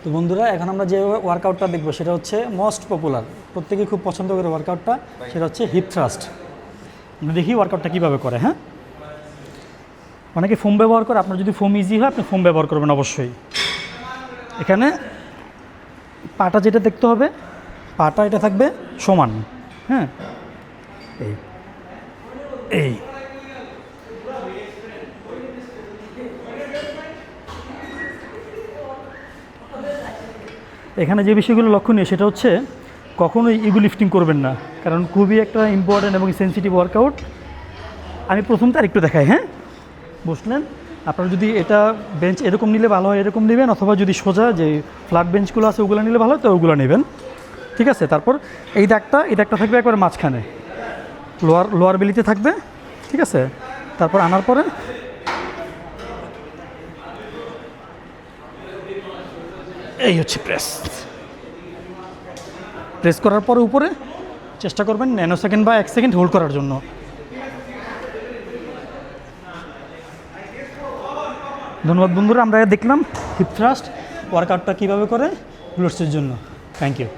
তো বন্ধুরা এখন আমরা যে ওয়ার্কআউটটা দেখবো সেটা হচ্ছে মোস্ট পপুলার, প্রত্যেকেই খুব পছন্দ করে ওয়ার্কআউটটা, সেটা হচ্ছে হিপ থ্রাস্ট। আমরা দেখি ওয়ার্কআউটটা কীভাবে করে। হ্যাঁ, অনেকে ফোম ব্যবহার করে, আপনার যদি ফোম ইজি হয় আপনি ফোম ব্যবহার করবেন অবশ্যই। এখানে পাটা যেটা দেখতে হবে, পাটা এটা থাকবে সমান। হ্যাঁ, এই এই এখানে যে বিষয়গুলো লক্ষণীয় সেটা হচ্ছে কখনোই ইগো লিফটিং করবেন না, কারণ খুবই একটা ইম্পর্ট্যান্ট এবং সেন্সিটিভ ওয়ার্কআউট। আমি প্রথমটা আরেকটু দেখাই। হ্যাঁ, বসলেন, আপনারা যদি এটা বেঞ্চ এরকম নিলে ভালো হয় এরকম নেবেন, অথবা যদি সোজা যে ফ্ল্যাট বেঞ্চগুলো আছে ওগুলো নিলে ভালো হয় তো ওগুলো নেবেন। ঠিক আছে, তারপর এই দাগটা থাকবে একবার মাঝখানে, লোয়ার বেলিতে থাকবে। ঠিক আছে, তারপর আনার পরে এই হচ্ছে প্রেস করার পরে উপরে চেষ্টা করবেন ন্যানো সেকেন্ড বা 1 সেকেন্ড হোল্ড করার জন্য। ধন্যবাদ বন্ধুরা, আমরা দেখলাম হিপ থ্রাস্ট ওয়ার্কআউটটা কীভাবে করে গ্লুটসের জন্য। Thank you.